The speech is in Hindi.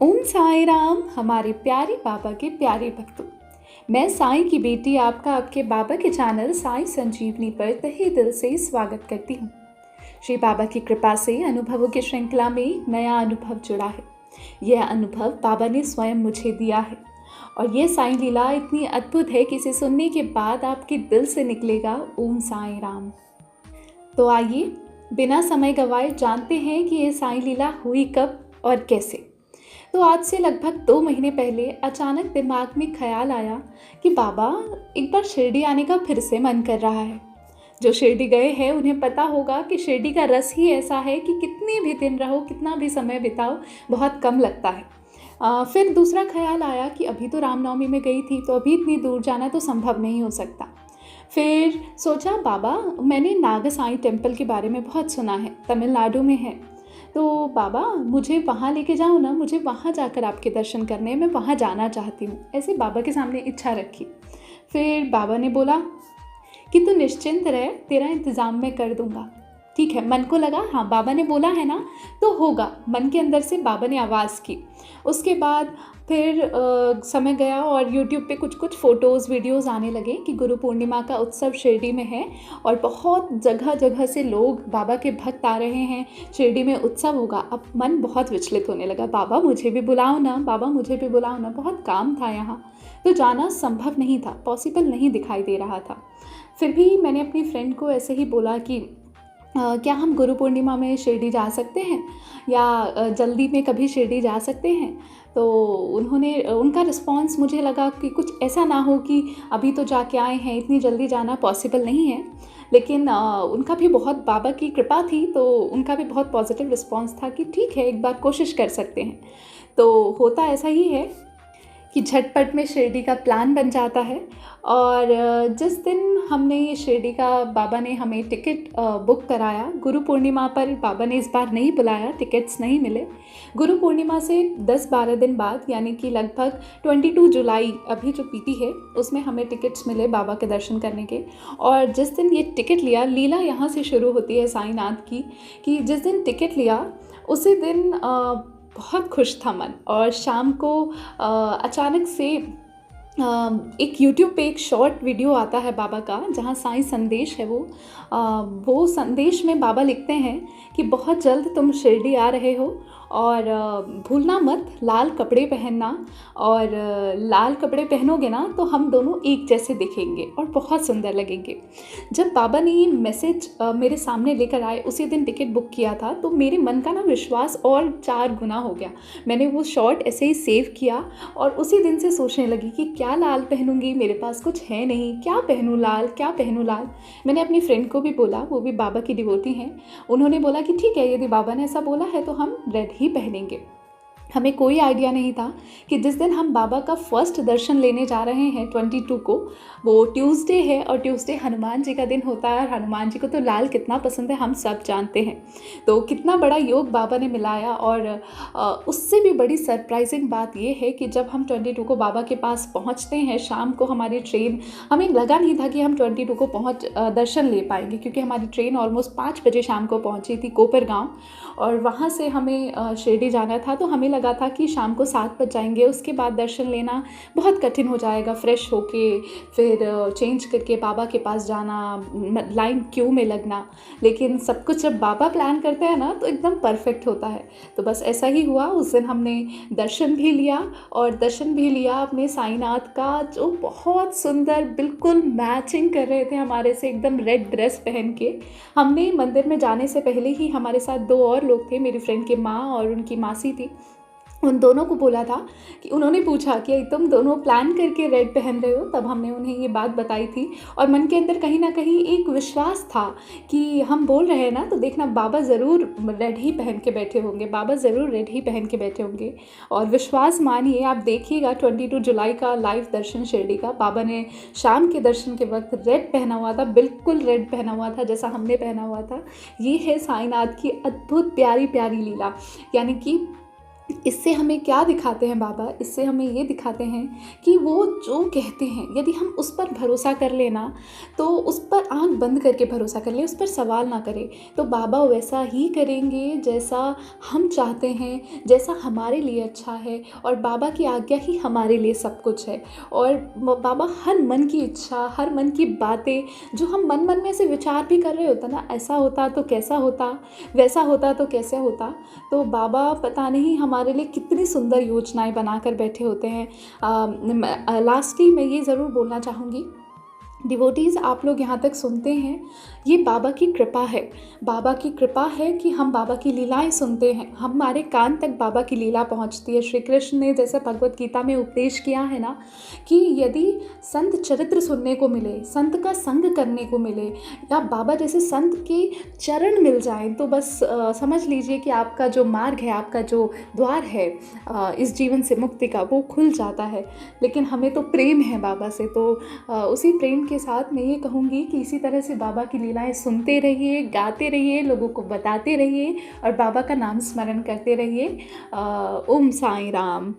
ओम साई राम। हमारे प्यारे बाबा के प्यारे भक्तों, मैं साईं की बेटी आपका आपके बाबा के चैनल साई संजीवनी पर तहे दिल से स्वागत करती हूँ। श्री बाबा की कृपा से अनुभवों की श्रृंखला में एक नया अनुभव जुड़ा है। यह अनुभव बाबा ने स्वयं मुझे दिया है और यह साईं लीला इतनी अद्भुत है कि इसे सुनने के बाद आपके दिल से निकलेगा ओम साई राम। तो आइए बिना समय गंवाए जानते हैं कि यह साईं लीला हुई कब और कैसे। तो आज से लगभग 2 महीने पहले अचानक दिमाग में ख्याल आया कि बाबा एक बार शिरडी आने का फिर से मन कर रहा है। जो शिरडी गए हैं उन्हें पता होगा कि शिरडी का रस ही ऐसा है कि कितने भी दिन रहो, कितना भी समय बिताओ, बहुत कम लगता है। फिर दूसरा ख्याल आया कि अभी तो रामनवमी में गई थी, तो अभी इतनी दूर जाना तो संभव नहीं हो सकता। फिर सोचा बाबा, मैंने नागसाई टेम्पल के बारे में बहुत सुना है, तमिलनाडु में है, तो बाबा मुझे वहाँ लेके जाओ ना, मुझे वहाँ जाकर आपके दर्शन करने, मैं वहाँ जाना चाहती हूँ। ऐसे बाबा के सामने इच्छा रखी। फिर बाबा ने बोला कि तू निश्चिंत रह, तेरा इंतज़ाम मैं कर दूँगा। ठीक है, मन को लगा हाँ बाबा ने बोला है ना तो होगा। मन के अंदर से बाबा ने आवाज़ की। उसके बाद फिर समय गया और YouTube पे कुछ फ़ोटोज़ वीडियोज़ आने लगे कि गुरु पूर्णिमा का उत्सव शिरडी में है और बहुत जगह जगह से लोग बाबा के भक्त आ रहे हैं, शिरडी में उत्सव होगा। अब मन बहुत विचलित होने लगा, बाबा मुझे भी बुलाओ ना, बाबा मुझे भी बुलाओ ना। बहुत काम था यहाँ, तो जाना संभव नहीं था, पॉसिबल नहीं दिखाई दे रहा था। फिर भी मैंने अपनी फ्रेंड को ऐसे ही बोला कि क्या हम गुरु पूर्णिमा में शिरडी जा सकते हैं या जल्दी में कभी शिरडी जा सकते हैं। तो उनका रिस्पॉन्स मुझे लगा कि कुछ ऐसा ना हो कि अभी तो जाके आए हैं, इतनी जल्दी जाना पॉसिबल नहीं है। लेकिन उनका भी बहुत बाबा की कृपा थी, तो उनका भी बहुत पॉजिटिव रिस्पॉन्स था कि ठीक है, एक बार कोशिश कर सकते हैं। तो होता ऐसा ही है कि झटपट में शिरडी का प्लान बन जाता है। और जिस दिन हमने ये शिरडी का, बाबा ने हमें टिकट बुक कराया, गुरु पूर्णिमा पर बाबा ने इस बार नहीं बुलाया, टिकट्स नहीं मिले। गुरु पूर्णिमा से 10-12 दिन बाद यानी कि लगभग 22 जुलाई अभी जो बीती है उसमें हमें टिकट्स मिले बाबा के दर्शन करने के। और जिस दिन ये टिकट लिया, लीला यहाँ से शुरू होती है साईनाथ की, कि जिस दिन टिकट लिया उसी दिन बहुत खुश था मन। और शाम को अचानक से एक YouTube पे एक शॉर्ट वीडियो आता है बाबा का, जहाँ साईं संदेश है वो संदेश में बाबा लिखते हैं कि बहुत जल्द तुम शिरडी आ रहे हो और भूलना मत लाल कपड़े पहनना, और लाल कपड़े पहनोगे ना तो हम दोनों एक जैसे दिखेंगे और बहुत सुंदर लगेंगे। जब बाबा ने ये मैसेज मेरे सामने लेकर आए, उसी दिन टिकट बुक किया था, तो मेरे मन का ना विश्वास और 4 गुना हो गया। मैंने वो शॉर्ट ऐसे ही सेव किया और उसी दिन से सोचने लगी कि क्या लाल पहनूंगी, मेरे पास कुछ है नहीं, क्या पहनूँ लाल, क्या पहनूँ लाल। मैंने अपनी फ्रेंड को भी बोला, वो भी बाबा की डिवोटी हैं। उन्होंने बोला कि ठीक है, यदि बाबा ने ऐसा बोला है तो हम रेड ही पहनेंगे। हमें कोई आइडिया नहीं था कि जिस दिन हम बाबा का फर्स्ट दर्शन लेने जा रहे हैं 22 को, वो ट्यूसडे है और ट्यूसडे हनुमान जी का दिन होता है। और हनुमान जी को तो लाल कितना पसंद है हम सब जानते हैं। तो कितना बड़ा योग बाबा ने मिलाया। और उससे भी बड़ी सरप्राइजिंग बात ये है कि जब हम 22 को बाबा के पास पहुंचते हैं, शाम को हमारी ट्रेन, हमें लगा नहीं था कि हम 22 को दर्शन ले पाएंगे, क्योंकि हमारी ट्रेन ऑलमोस्ट 5 बजे शाम को पहुंची थी कोपरगांव, और वहाँ से हमें शिरडी जाना था। तो हमें लगा था कि शाम को 7 बज जाएंगे, उसके बाद दर्शन लेना बहुत कठिन हो जाएगा। फ्रेश होके फिर चेंज करके बाबा के पास जाना, लाइन क्यू में लगना। लेकिन सब कुछ जब बाबा प्लान करते हैं ना तो एकदम परफेक्ट होता है। तो बस ऐसा ही हुआ। उस दिन हमने दर्शन भी लिया, और दर्शन भी लिया अपने साईनाथ का, जो बहुत सुंदर बिल्कुल मैचिंग कर रहे थे हमारे से, एकदम रेड ड्रेस पहन के। हमने मंदिर में जाने से पहले ही हमारे साथ 2 और लोग थे, मेरी फ्रेंड की माँ और उनकी मासी थी, उन दोनों को बोला था कि, उन्होंने पूछा कि तुम दोनों प्लान करके रेड पहन रहे हो। तब हमने उन्हें ये बात बताई थी, और मन के अंदर कहीं ना कहीं एक विश्वास था कि हम बोल रहे हैं ना तो देखना बाबा ज़रूर रेड ही पहन के बैठे होंगे, बाबा ज़रूर रेड ही पहन के बैठे होंगे। और विश्वास मानिए, आप देखिएगा 22 जुलाई का लाइव दर्शन शिरडी का, बाबा ने शाम के दर्शन के वक्त रेड पहना हुआ था, बिल्कुल रेड पहना हुआ था जैसा हमने पहना हुआ था। ये है साईनाथ की अद्भुत प्यारी प्यारी लीला। यानी कि इससे हमें क्या दिखाते हैं बाबा? इससे हमें ये दिखाते हैं कि वो जो कहते हैं यदि हम उस पर भरोसा कर लेना, तो उस पर आँख बंद करके भरोसा कर लें, उस पर सवाल ना करें, तो बाबा वैसा ही करेंगे जैसा हम चाहते हैं, जैसा हमारे लिए अच्छा है। और बाबा की आज्ञा ही हमारे लिए सब कुछ है। और बाबा हर मन की इच्छा, हर मन की बातें जो हम मन में ऐसे विचार भी कर रहे होते ना, ऐसा होता तो कैसा होता, वैसा होता तो कैसे होता, तो बाबा पता नहीं हमारे लिए कितनी सुंदर योजनाएं बनाकर बैठे होते हैं। लास्टली मैं ये ज़रूर बोलना चाहूँगी, डिवोटीज़ आप लोग यहाँ तक सुनते हैं, ये बाबा की कृपा है। बाबा की कृपा है कि हम बाबा की लीलाएं सुनते हैं, हमारे कान तक बाबा की लीला पहुँचती है। श्री कृष्ण ने जैसे भगवत गीता में उपदेश किया है ना, कि यदि संत चरित्र सुनने को मिले, संत का संग करने को मिले, या बाबा जैसे संत के चरण मिल जाएं, तो बस समझ लीजिए कि आपका जो मार्ग है, आपका जो द्वार है इस जीवन से मुक्ति का, वो खुल जाता है। लेकिन हमें तो प्रेम है बाबा से, तो उसी प्रेम के साथ मैं ये कहूँगी कि इसी तरह से बाबा की लीलाएं सुनते रहिए, गाते रहिए, लोगों को बताते रहिए और बाबा का नाम स्मरण करते रहिए। ओम साईं राम।